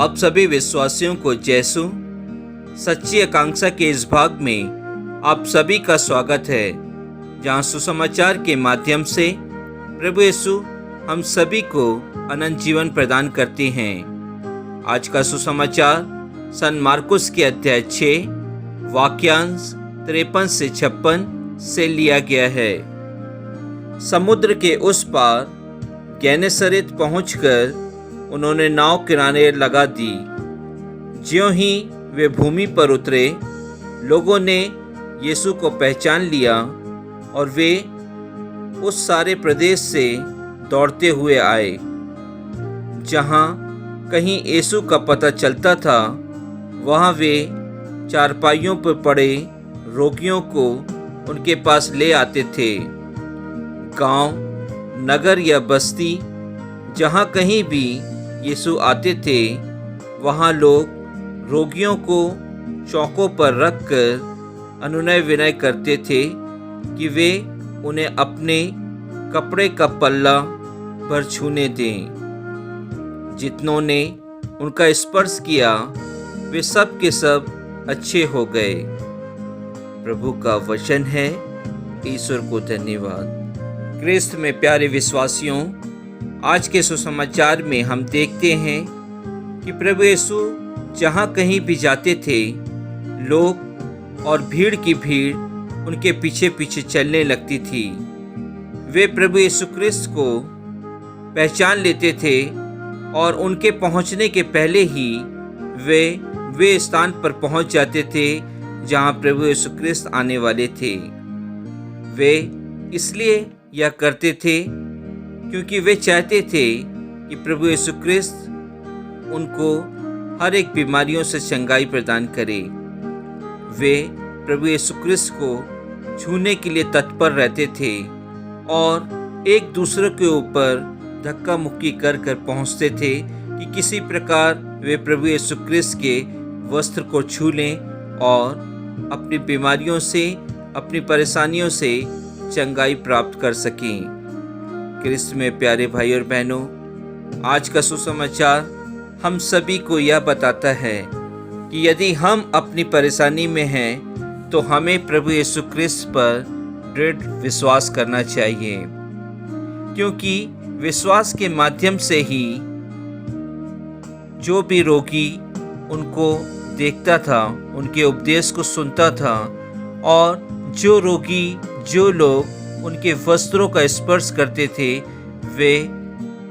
आप सभी विश्वासियों को यीशु सच्ची आकांक्षा के इस भाग में आप सभी का स्वागत है, जहां सुसमाचार के माध्यम से प्रभु यीशु हम सभी को अनंत जीवन प्रदान करते हैं। आज का सुसमाचार सन मार्कुस के अध्याय 6 वाक्यांश 53 से 56 से लिया गया है। समुद्र के उस पार गेनेसरेत पहुंचकर उन्होंने नाव किनारे लगा दी। ज्यों ही वे भूमि पर उतरे, लोगों ने यीशु को पहचान लिया और वे उस सारे प्रदेश से दौड़ते हुए आए। जहाँ कहीं यीशु का पता चलता था, वहाँ वे चारपाइयों पर पड़े रोगियों को उनके पास ले आते थे। गांव, नगर या बस्ती, जहाँ कहीं भी यीशु आते थे, वहाँ लोग रोगियों को चौकों पर रखकर अनुनय विनय करते थे कि वे उन्हें अपने कपड़े का पल्ला भर छूने दें। जितनों ने उनका स्पर्श किया, वे सब के सब अच्छे हो गए। प्रभु का वचन है। ईश्वर को धन्यवाद। क्रिस्त में प्यारे विश्वासियों, आज के सुसमाचार में हम देखते हैं कि प्रभु यीशु जहाँ कहीं भी जाते थे, लोग और भीड़ की भीड़ उनके पीछे पीछे चलने लगती थी। वे प्रभु यीशु क्रिस्त को पहचान लेते थे और उनके पहुँचने के पहले ही वे स्थान पर पहुँच जाते थे जहाँ प्रभु यीशु क्रिस्त आने वाले थे। वे इसलिए यह करते थे क्योंकि वे चाहते थे कि प्रभु यीशु क्रिस्त उनको हर एक बीमारियों से चंगाई प्रदान करे। वे प्रभु यीशु क्रिस्त को छूने के लिए तत्पर रहते थे और एक दूसरे के ऊपर धक्का मुक्की कर पहुँचते थे कि किसी प्रकार वे प्रभु यीशु क्रिस्त के वस्त्र को छू लें और अपनी बीमारियों से, अपनी परेशानियों से चंगाई प्राप्त कर सकें। क्रिस्त में प्यारे भाई और बहनों, आज का सुसमाचार हम सभी को यह बताता है कि यदि हम अपनी परेशानी में हैं, तो हमें प्रभु यीशु क्रिस्त पर दृढ़ विश्वास करना चाहिए, क्योंकि विश्वास के माध्यम से ही जो भी रोगी उनको देखता था, उनके उपदेश को सुनता था, और जो लोग उनके वस्त्रों का स्पर्श करते थे, वे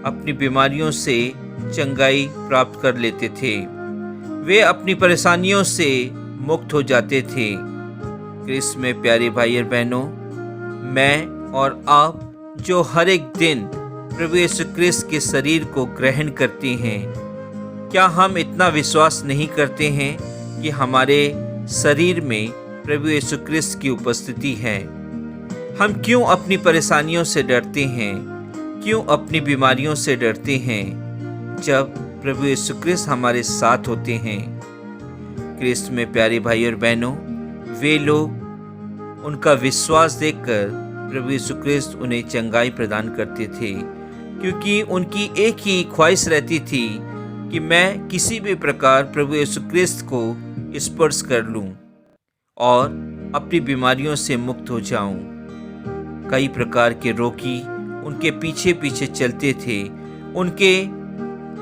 अपनी बीमारियों से चंगाई प्राप्त कर लेते थे। वे अपनी परेशानियों से मुक्त हो जाते थे। क्रिस्त में प्यारे भाई और बहनों, मैं और आप जो हर एक दिन प्रभु यीशु क्रिस्त के शरीर को ग्रहण करते हैं, क्या हम इतना विश्वास नहीं करते हैं कि हमारे शरीर में प्रभु यीशु क्रिस्त की उपस्थिति है? हम क्यों अपनी परेशानियों से डरते हैं? क्यों अपनी बीमारियों से डरते हैं जब प्रभु यीशु क्रिस्त हमारे साथ होते हैं? क्रिस्त में प्यारे भाई और बहनों, वे लोग उनका विश्वास देखकर प्रभु यीशु क्रिस्त उन्हें चंगाई प्रदान करते थे, क्योंकि उनकी एक ही ख्वाहिश रहती थी कि मैं किसी भी प्रकार प्रभु यीशु क्रिस्त को स्पर्श कर लूं और अपनी बीमारियों से मुक्त हो जाऊं। कई प्रकार के रोगी उनके पीछे पीछे चलते थे। उनके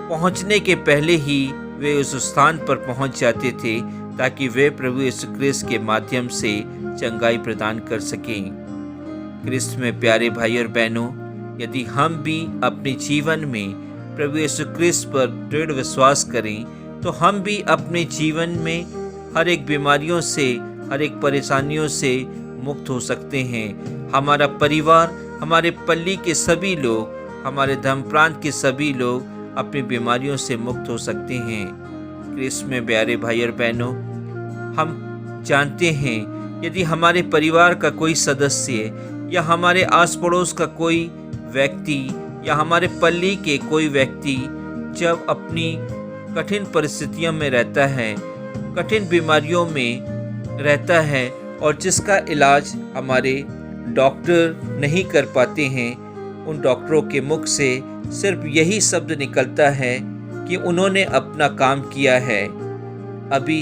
पहुंचने के पहले ही वे उस स्थान पर पहुंच जाते थे, ताकि वे प्रभु यीशु क्रिस्त के माध्यम से चंगाई प्रदान कर सकें। क्रिस्त में प्यारे भाई और बहनों, यदि हम भी अपने जीवन में प्रभु यीशु क्रिस्त पर दृढ़ विश्वास करें, तो हम भी अपने जीवन में हर एक बीमारियों से, हर एक परेशानियों से मुक्त हो सकते हैं। हमारा परिवार, हमारे पल्ली के सभी लोग, हमारे धर्म प्रांत के सभी लोग अपनी बीमारियों से मुक्त हो सकते हैं। क्रिस्त में प्यारे भाई और बहनों, हम जानते हैं यदि हमारे परिवार का कोई सदस्य या हमारे आस पड़ोस का कोई व्यक्ति या हमारे पल्ली के कोई व्यक्ति जब अपनी कठिन परिस्थितियों में रहता है, कठिन बीमारियों में रहता है, और जिसका इलाज हमारे डॉक्टर नहीं कर पाते हैं, उन डॉक्टरों के मुख से सिर्फ यही शब्द निकलता है कि उन्होंने अपना काम किया है, अभी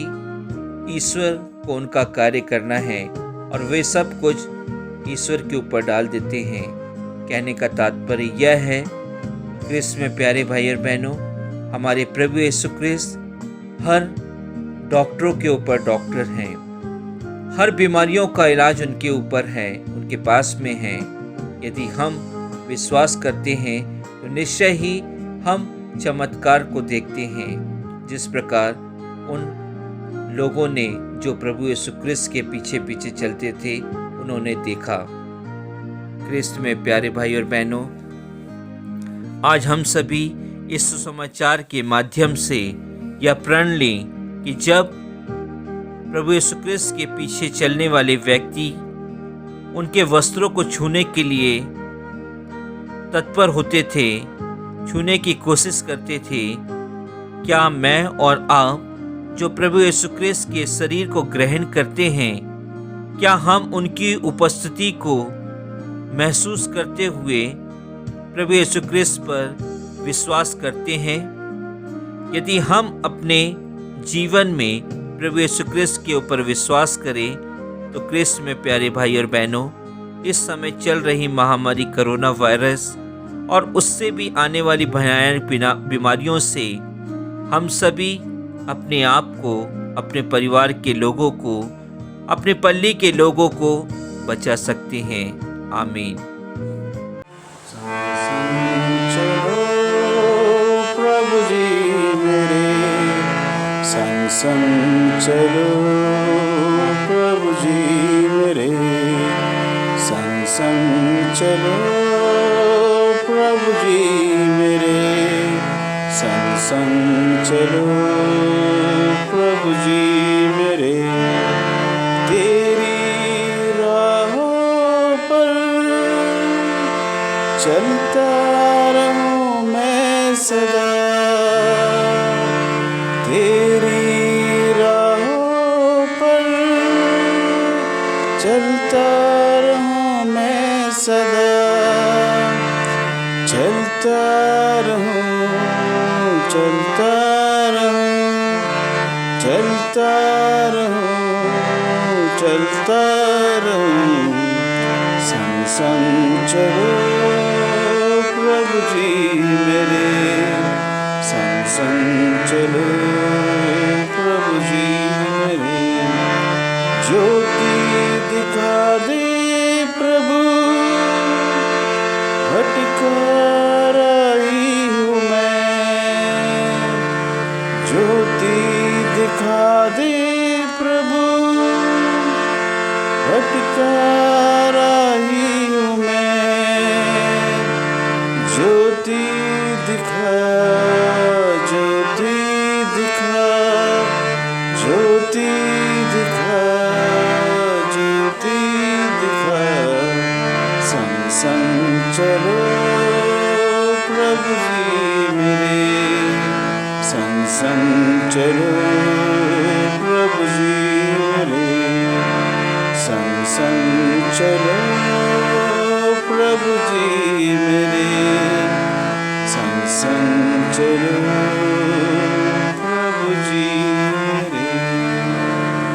ईश्वर को उनका कार्य करना है और वे सब कुछ ईश्वर के ऊपर डाल देते हैं। कहने का तात्पर्य यह है, क्रिस्त में प्यारे भाई और बहनों, हमारे प्रभु यीशु क्रिस्त हर डॉक्टरों के ऊपर डॉक्टर हैं। हर बीमारियों का इलाज उनके ऊपर है, उनके पास में है। यदि हम विश्वास करते हैं तो निश्चय ही हम चमत्कार को देखते हैं, जिस प्रकार उन लोगों ने जो प्रभु यीशु क्रिस्त के पीछे पीछे चलते थे उन्होंने देखा। क्रिस्त में प्यारे भाई और बहनों, आज हम सभी इस सुसमाचार के माध्यम से यह प्रण लें कि जब प्रभु यीशु क्रिस्त के पीछे चलने वाले व्यक्ति उनके वस्त्रों को छूने के लिए तत्पर होते थे, छूने की कोशिश करते थे, क्या मैं और आप जो प्रभु यीशु क्रिस्त के शरीर को ग्रहण करते हैं, क्या हम उनकी उपस्थिति को महसूस करते हुए प्रभु यीशु क्रिस्त पर विश्वास करते हैं? यदि हम अपने जीवन में प्रभु यीशु क्रिस्त के ऊपर विश्वास करें तो क्रिस्त में प्यारे भाई और बहनों, इस समय चल रही महामारी कोरोना वायरस और उससे भी आने वाली भयानक बीमारियों से हम सभी अपने आप को, अपने परिवार के लोगों को, अपने पल्ली के लोगों को बचा सकते हैं। आमीन। चलो प्रभु जी मेरे संग संग, चलो प्रभु जी मेरे संग संग, चलो प्रभु जी मेरे संग संग, चलो प्रभु जी मेरे। तेरी राहों पर चलता रहूं मैं सदा, तेरी राहों पर चलता रहूं मैं सदा, चलता रहूं, चलता रहूं, चलता रहूं, चलता रहूं, संग संग चलो प्रभु जी मेरे संग संग, चलो प्रभु जी मेरे। ज्योति दिखा दे प्रभु, भटकर आई हूँ मैं, ज्योति दिखा दे प्रभु, भटकर आई हूँ मैं, ज्योति दिखा, ज्योति दिखा, ज्योति दिखा, ज्योति दिखा, संग संग चलो प्रभु जी मेरे संग संग, चलो प्रभु जी मेरे संग संग, चलो प्रभु जी मेरे संग संग, चलो